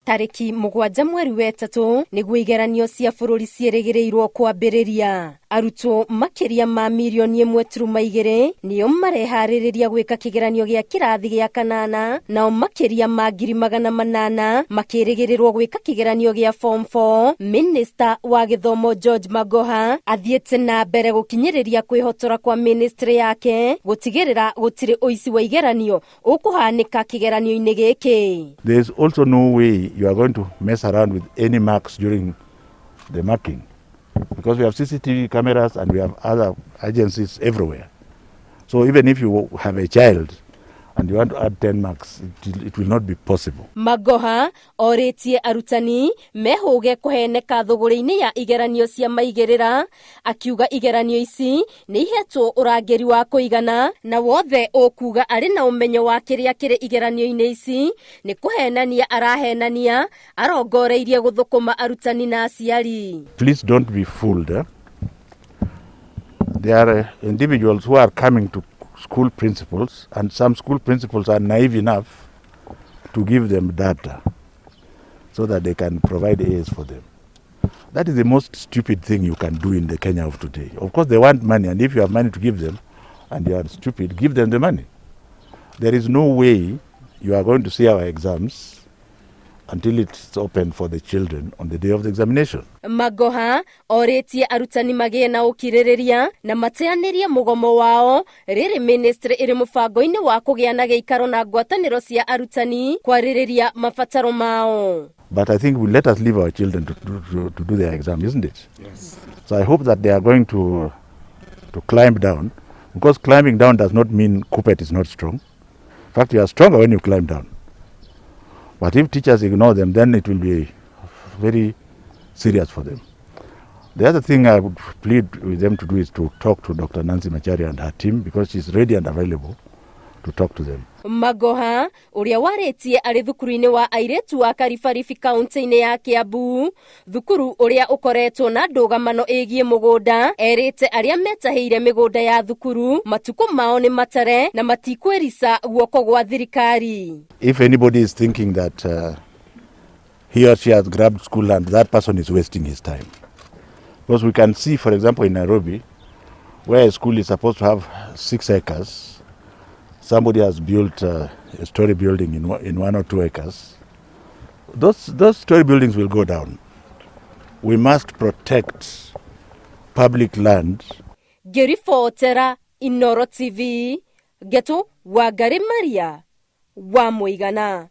Tariki 7 mweri wa gatatu nĩguo igeranio cia bũrũri cierĩgĩrĩirwo kwambĩrĩria. Arutwo makĩria ma milioni 1.2 nĩo mareharĩrĩria gwĩka kĩgeranio gĩa kĩrathi gĩa kanana, nao makĩria ma 800,000 makĩrĩgĩrĩrwo gwĩka kĩgeranio gĩa form 4. Minister wa gĩthomo George Magoha athiĩte na mbere gũkinyĩrĩria kwĩhotora kwa ministry yake gũtigĩrĩra gũtirĩ ũici wa igeranio ũkũhanĩka kĩgeranio-inĩ gĩkĩ. There is also no way you are going to mess around with any marks during the marking, because we have CCTV cameras and we have other agencies everywhere. So even if you have a child and you want to add 10 marks, it will not be possible. Magoha orĩtie arutani mehũge kũheneka thũgũrĩ-inĩ ya igeranio cia maigĩrĩra, akiuga igeranio ici nĩ ihetwo ũrangĩri wa kũigana, na wothe ũkuga arĩ na ũmenyo wa kĩrĩa kĩrĩ igeranio-inĩ ici nĩ kũhenania arahenania, arongoreirie gũthũkũma arutani na aciari. Please don't be fooled. There are individuals who are coming to school principals, and some school principals are naive enough to give them data so that they can provide A's for them. That is the most stupid thing you can do in the Kenya of today. Of course, they want money, and if you have money to give them and you are stupid, give them the money. There is no way you are going to see our exams until it's open for the children on the day of the examination. Magoha orĩtie arutani magĩe na ũkirĩrĩria na mateanĩrie mũgomo wao rĩrĩ ministry ĩrĩ mũbango-inĩ wa kũgĩa na gĩikaro na ngwatanĩro cia arutani kwarĩrĩria mabataro mao. But I think let us leave our children to do their exam, isn't it? Yes. So I hope that they are going to climb down, because climbing down does not mean Kuppet is not strong. In fact, you are stronger when you climb down. But if teachers ignore them, then it will be very serious for them. The other thing I would plead with them to do is to talk to Dr. Nancy Aciari and her team, because she's ready and available to talk to them. Magoha ũrĩa warĩtie arĩ thukuru-inĩ wa airĩtu wa Karibaribi kaunti-inĩ ya Kiambu, thukuru ũrĩa ũkoretwo na ndũgamano ĩgiĩ mũgũnda, erĩte arĩa metahĩire mĩgũnda ya thukuru matukũ mao nĩ matare na matikwĩrica guoko gwa thirikari. If anybody is thinking that he or she has grabbed school land, that person is wasting his time. Because we can see, for example, in Nairobi, where a school is supposed to have 6 acres, somebody has built a story building in 1 or 2 acres. Those story buildings will go down. We must protect public land. Ngĩribotera Inooro TV, Geto Wangari Maria wa Mũigana.